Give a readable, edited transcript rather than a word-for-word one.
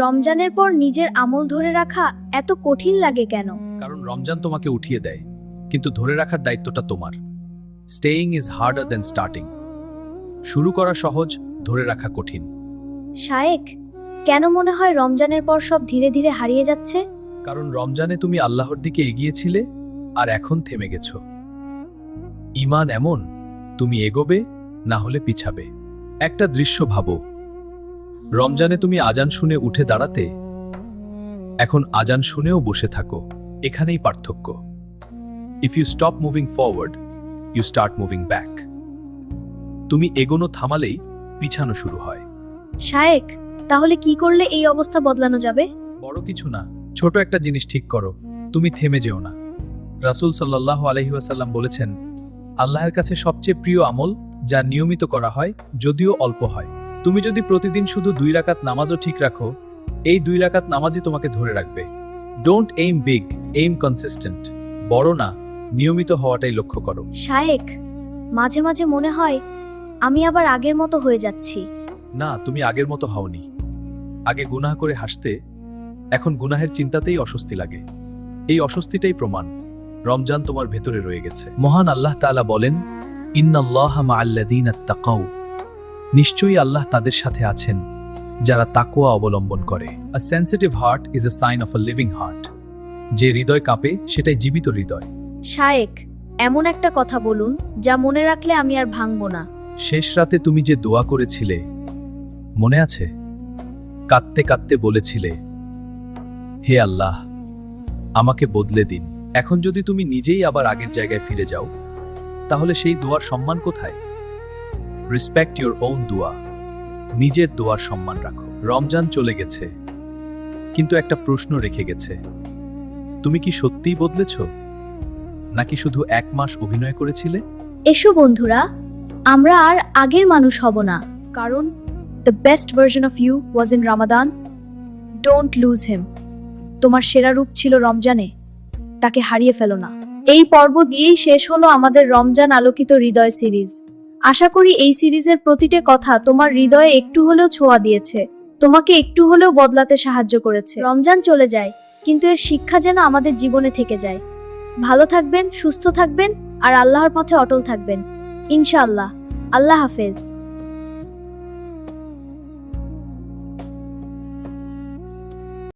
রমজানের পর নিজের আমল ধরে রাখা এত কঠিন লাগে কেন? কারণ রমজান তোমাকে উঠিয়ে দেয়, কিন্তু ধরে রাখার দায়িত্বটা তোমার। Staying is harder than starting. শুরু করা সহজ, ধরে রাখা কঠিন। শায়েক, কেন মনে হয় রমজানের পর সব ধীরে ধীরে হারিয়ে যাচ্ছে? কারণ রমজানে তুমি আল্লাহর দিকে এগিয়েছিলে, আর এখন থেমে গেছো। ঈমান এমন, তুমি এগোবে, না হলে পিছাবে। একটা দৃশ্য ভাবো, রমজানে তুমি আজান শুনে উঠে দাঁড়াতে, এখন আজান শুনেও বসে থাকো। এখানেই পার্থক্য। If you stop moving forward, you start moving back. তুমি এগোনো থামালেই পিছানো শুরু হয়। শায়েক, তাহলে কি করলে এই অবস্থা বদলানো যাবে? বড় কিছু না, ছোট একটা জিনিস ঠিক করো, তুমি থেমে যেও না। রাসূল সাল্লাল্লাহু আলাইহি ওয়াসাল্লাম বলেছেন, আল্লাহর কাছে সবচেয়ে প্রিয় আমল যা নিয়মিত করা হয়, যদিও অল্প হয়। তুমি যদি প্রতিদিন শুধু 2 রাকাত নামাজও ঠিক রাখো, এই 2 রাকাত নামাজই তোমাকে ধরে রাখবে। Don't aim big, aim consistent. বড় না, নিয়মিত হওয়াটাই লক্ষ্য করো। শায়েক, মাঝে মাঝে মনে হয় আমি আবার আগের মতো হয়ে যাচ্ছি। না, তুমি আগের মতো হওনি। আগে গুনাহ করে হাসতে, এখন গুনাহের চিন্তাতেই অস্বস্তি লাগে। এই অস্বস্তিটাই প্রমাণ রমজান তোমার ভেতরে রয়ে গেছে। মহান আল্লাহ তাআলা বলেন, ইন্নাল্লাহা মাআল্লাযীনা তাকাউ। নিশ্চয়ই আল্লাহ তাদের সাথে আছেন যারা তাকওয়া অবলম্বন করে। A sensitive heart is a sign of a living heart. যে হৃদয় কাঁপে, সেটাই জীবিত হৃদয়। শায়েক, এমন একটা কথা বলুন যা মনে রাখলে আমি আর ভাঙবো না। শেষ রাতে তুমি যে দোয়া করেছিলে, মনে আছে? কাঁদতে কাঁদতে বলেছিলে, হে আল্লাহ, আমাকে বদলে দিন। এখন যদি তুমি নিজেই আবার আগের জায়গায় ফিরে যাও, তাহলে সেই দোয়ার সম্মান কোথায়? রেসপেক্ট ইউর ওন দোয়া। নিজের দোয়ার সম্মান রাখো। রমজান চলে গেছে, কিন্তু একটা প্রশ্ন রেখে গেছে। তুমি কি সত্যিই বদলেছ, নাকি শুধু 1 মাস অভিনয় করেছিলে? এসো বন্ধুরা, আমরা আর আগের মানুষ হব না, কারণ the best version of you was in Ramadan. Don't lose him. তোমার সেরা রূপ ছিল রমজানে, তাকে হারিয়ে ফেলো না। এই পর্ব দিয়েই শেষ হলো আমাদের রমজান আলোকিত হৃদয় সিরিজ। আশা করি এই সিরিজের প্রতিটি কথা তোমার হৃদয়ে একটু হলেও ছোঁয়া দিয়েছে, তোমাকে একটু হলেও বদলাতে সাহায্য করেছে। রমজান চলে যায়, কিন্তু এর শিক্ষা যেন আমাদের জীবনে থেকে যায়। ভালো থাকবেন, সুস্থ থাকবেন, আর আল্লাহর পথে অটল থাকবেন ইনশাআল্লাহ। আল্লাহ হাফেজ।